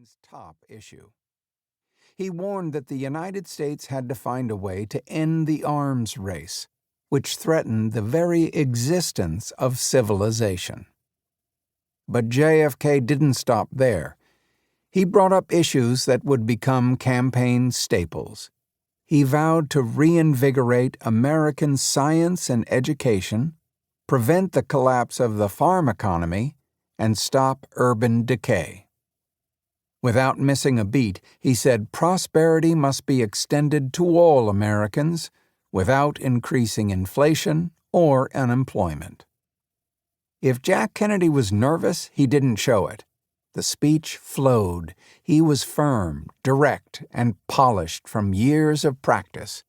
campaign's top issue. He warned that the United States had to find a way to end the arms race, which threatened the very existence of civilization. But JFK didn't stop there. He brought up issues that would become campaign staples. He vowed to reinvigorate American science and education, prevent the collapse of the farm economy, and stop urban decay. Without missing a beat, he said prosperity must be extended to all Americans without increasing inflation or unemployment. If Jack Kennedy was nervous, he didn't show it. The speech flowed. He was firm, direct, and polished from years of practice.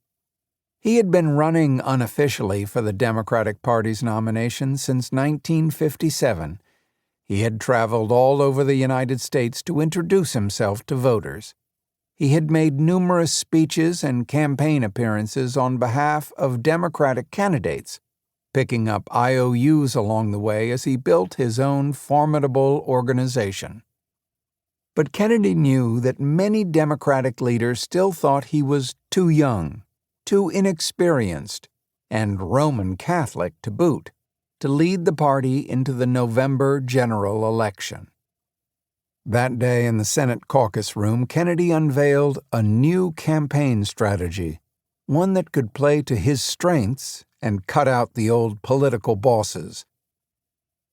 He had been running unofficially for the Democratic Party's nomination since 1957. He had traveled all over the United States to introduce himself to voters. He had made numerous speeches and campaign appearances on behalf of Democratic candidates, picking up IOUs along the way as he built his own formidable organization. But Kennedy knew that many Democratic leaders still thought he was too young, too inexperienced, and Roman Catholic to boot, to lead the party into the November general election. That day in the Senate caucus room, Kennedy unveiled a new campaign strategy, one that could play to his strengths and cut out the old political bosses.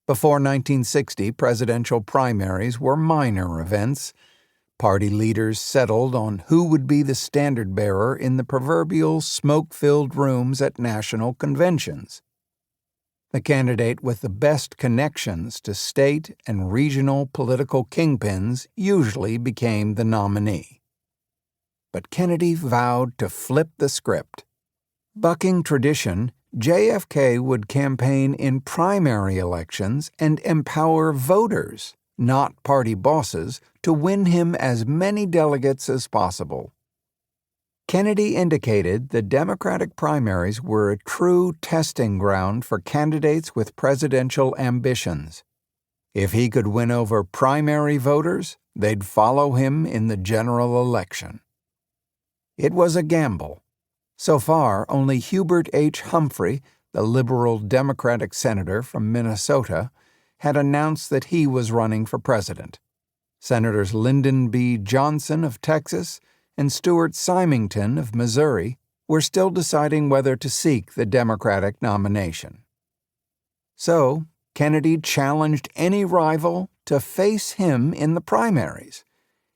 Before 1960, presidential primaries were minor events. Party leaders settled on who would be the standard-bearer in the proverbial smoke-filled rooms at national conventions. The candidate with the best connections to state and regional political kingpins usually became the nominee. But Kennedy vowed to flip the script. Bucking tradition, JFK would campaign in primary elections and empower voters, not party bosses, to win him as many delegates as possible. Kennedy indicated the Democratic primaries were a true testing ground for candidates with presidential ambitions. If he could win over primary voters, they'd follow him in the general election. It was a gamble. So far, only Hubert H. Humphrey, the liberal Democratic senator from Minnesota, had announced that he was running for president. Senators Lyndon B. Johnson of Texas and Stuart Symington of Missouri were still deciding whether to seek the Democratic nomination. So, Kennedy challenged any rival to face him in the primaries.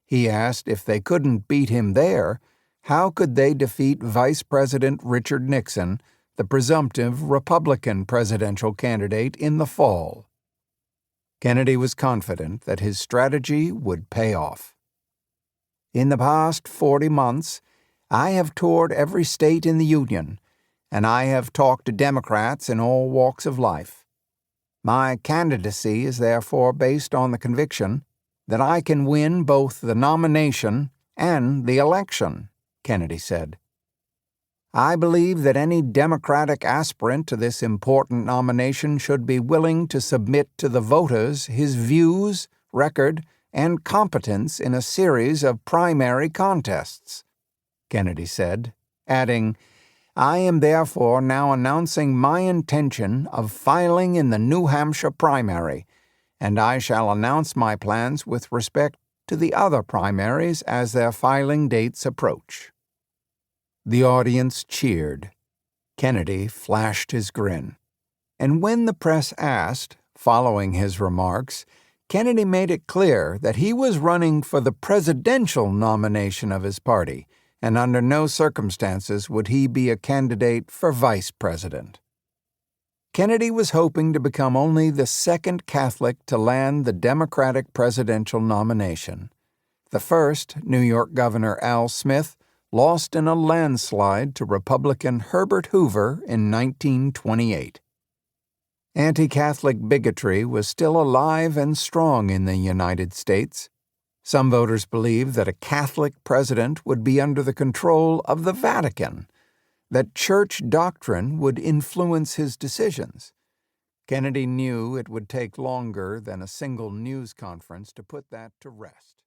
He asked if they couldn't beat him there, how could they defeat Vice President Richard Nixon, the presumptive Republican presidential candidate, in the fall? Kennedy was confident that his strategy would pay off. In the past 40 months, I have toured every state in the Union, and I have talked to Democrats in all walks of life. My candidacy is therefore based on the conviction that I can win both the nomination and the election, Kennedy said. I believe that any Democratic aspirant to this important nomination should be willing to submit to the voters his views, record, and competence in a series of primary contests, Kennedy said, adding, I am therefore now announcing my intention of filing in the New Hampshire primary, and I shall announce my plans with respect to the other primaries as their filing dates approach. The audience cheered. Kennedy flashed his grin. And when the press asked, following his remarks, Kennedy made it clear that he was running for the presidential nomination of his party, and under no circumstances would he be a candidate for vice president. Kennedy was hoping to become only the second Catholic to land the Democratic presidential nomination. The first, New York Governor Al Smith, lost in a landslide to Republican Herbert Hoover in 1928. Anti-Catholic bigotry was still alive and strong in the United States. Some voters believed that a Catholic president would be under the control of the Vatican, that church doctrine would influence his decisions. Kennedy knew it would take longer than a single news conference to put that to rest.